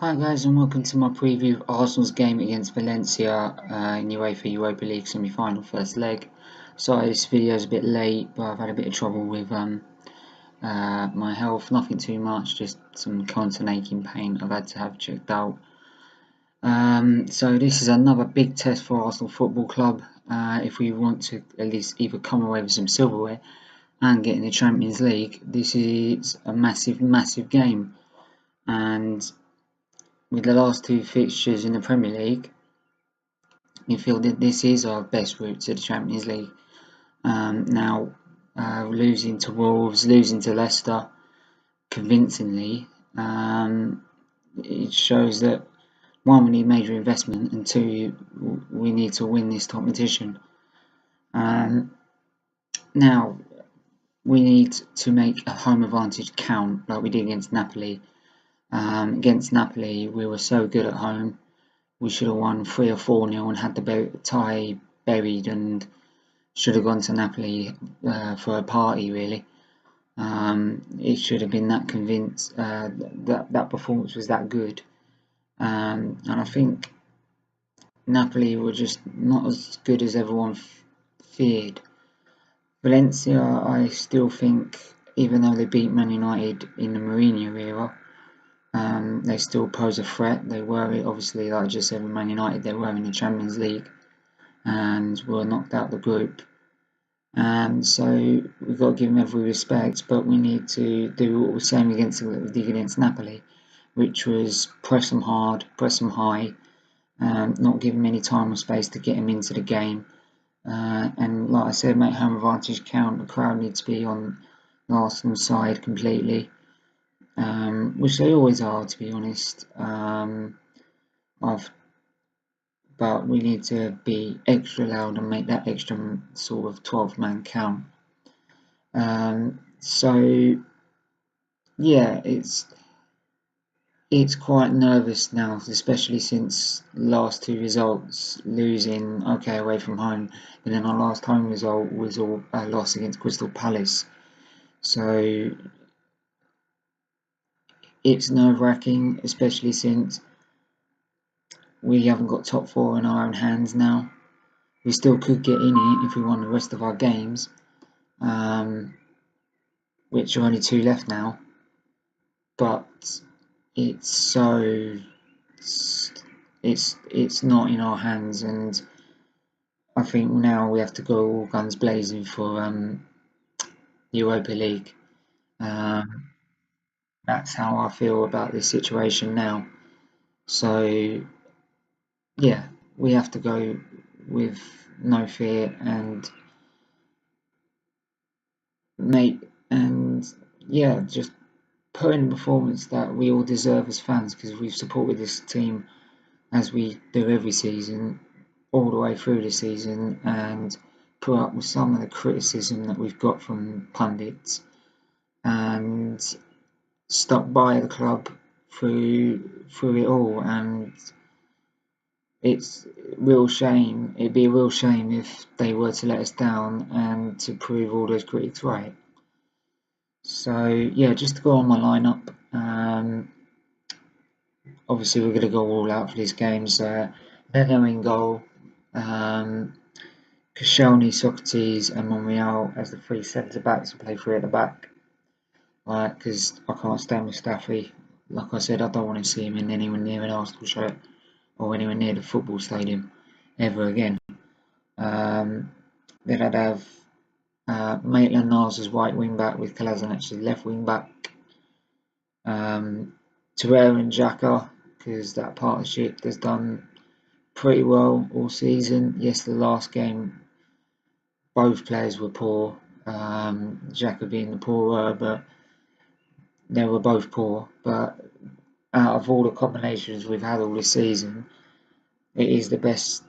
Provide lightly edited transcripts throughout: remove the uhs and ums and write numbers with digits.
Hi guys, and welcome to my preview of Arsenal's game against Valencia in UEFA Europa League semi-final first leg. Sorry this video is a bit late, but I've had a bit of trouble with my health. Nothing too much, just some constant aching pain I've had to have checked out. So this is another big test for Arsenal Football Club if we want to at least either come away with some silverware and get in the Champions League. This is a massive game, and with the last two fixtures in the Premier League, you feel that this is our best route to the Champions League. Now, losing to Wolves, losing to Leicester convincingly, it shows that one, we need major investment, and two, we need to win this competition. Now, we need to make a home advantage count like we did against Napoli. Against Napoli, we were so good at home. We should have won 3 or 4-0 and had the tie buried, and should have gone to Napoli for a party, really. It should have been that convinced that performance was that good. And I think Napoli were just not as good as everyone feared. Valencia, I still think, even though they beat Man United in the Mourinho era, they still pose a threat. They were, obviously, like I just said with Man United, they were in the Champions League and were knocked out the group. So we've got to give them every respect, but we need to do what we're saying against Napoli, which was press them hard, press them high, not give them any time or space to get them into the game. And like I said, make home advantage count. The crowd needs to be on the Arsenal side completely. Which they always are, to be honest. But we need to be extra loud and make that extra sort of 12-man count. So yeah, it's quite nervous now, especially since last two results, losing away from home, and then our last home result was a loss against Crystal Palace. So it's nerve-wracking, especially since we haven't got top four in our own hands now. We still could get in it if we won the rest of our games, which are only 2 left now. But it's not in our hands, and I think now we have to go all guns blazing for Europa League. That's how I feel about this situation now. So yeah, we have to go with no fear and just put in a performance that we all deserve as fans, because we've supported this team as we do every season, all the way through the season, and put up with some of the criticism that we've got from pundits, and stuck by the club through it all. And it's a real shame. It'd be a real shame if they were to let us down and to prove all those critics right. So yeah, just to go on my lineup. Obviously, we're going to go all out for these games. Leno in goal, Koscielny, Socrates, and Monreal as the 3 centre backs, and play 3 at the back. Because I can't stand Mustafi. Like I said, I don't want to see him in anywhere near an Arsenal shirt or anywhere near the football stadium ever again. Then I'd have Maitland-Niles as right wing back with Kolasinac as left wing back. Torreira and Xhaka, because that partnership has done pretty well all season. Yes, the last game both players were poor, Xhaka being the poorer, but they were both poor. But out of all the combinations we've had all this season, it is the best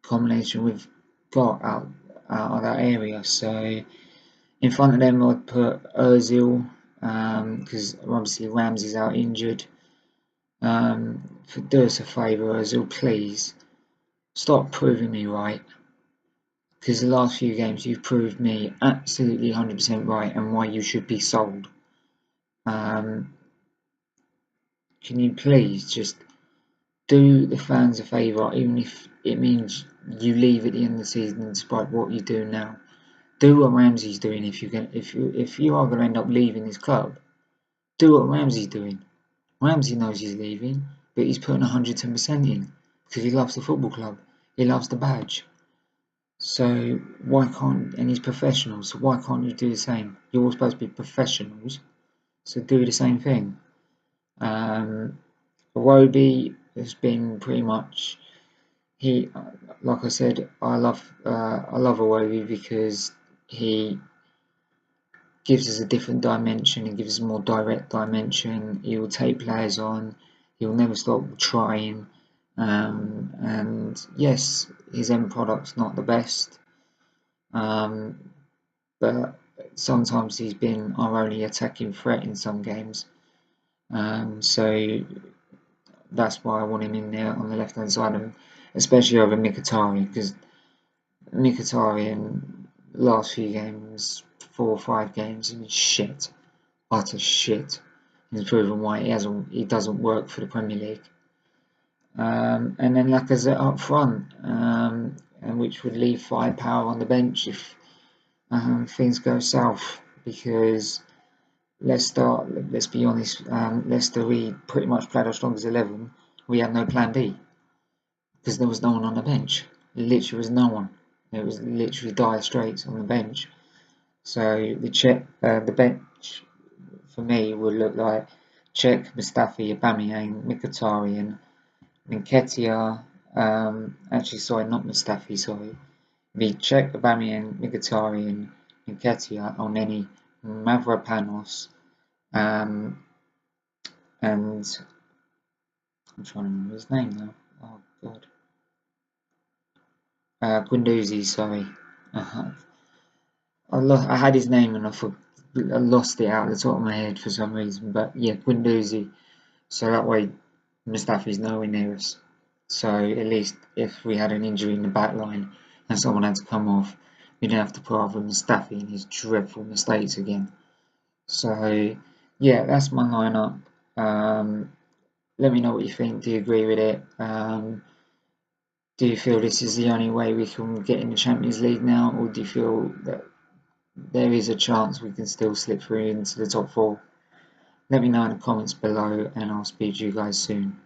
combination we've got out of that area. So in front of them I'd put Ozil, because obviously Ramsey's out injured. Do us a favour, Ozil, please stop proving me right, because the last few games you've proved me absolutely 100% right and why you should be sold. can you please just do the fans a favour, even if it means you leave at the end of the season despite what you do now. Do what Ramsey's doing if you are going to end up leaving this club. Do what Ramsey's doing. Ramsey knows he's leaving, but he's putting 110% in because he loves the football club. He loves the badge. So why can't, and he's professional, so why can't you do the same? You're all supposed to be professionals, so do the same thing. Iwobi has been pretty much, like I said, I love Iwobi because he gives us a different dimension. He gives us a more direct dimension. He will take players on. He will never stop trying. And yes, his end product's not the best, but sometimes he's been our only attacking threat in some games. So that's why I want him in there on the left hand side, especially over Mkhitaryan, because Mkhitaryan last few games, 4 or 5 games, he was shit, utter shit. He's proven why he doesn't work for the Premier League. And then Lacazette up front, and which would leave firepower on the bench if things go south. Because let's be honest, Leicester, we pretty much played our strongest 11. We had no plan B because there was no one on the bench. Literally was no one. It was literally dire straits on the bench. So the bench for me would look like Cech, Mustafi, Aubameyang, Mkhitaryan, Nketiah. Actually, sorry, not Mustafi. Sorry, the Cech, Aubameyang, Mkhitaryan, Nketiah, Elneny, Mavropanos, and I'm trying to remember his name now. Oh God, Guendouzi. Sorry, I had his name and I lost it out of the top of my head for some reason. But yeah, Guendouzi. So that way, Mustafi's nowhere near us. So at least if we had an injury in the back line and someone had to come off, we didn't have to put up with Mustafi and his dreadful mistakes again. So yeah, that's my lineup. Let me know what you think. Do you agree with it? Do you feel this is the only way we can get in the Champions League now, or do you feel that there is a chance we can still slip through into the top 4? Let me know in the comments below, and I'll speak to you guys soon.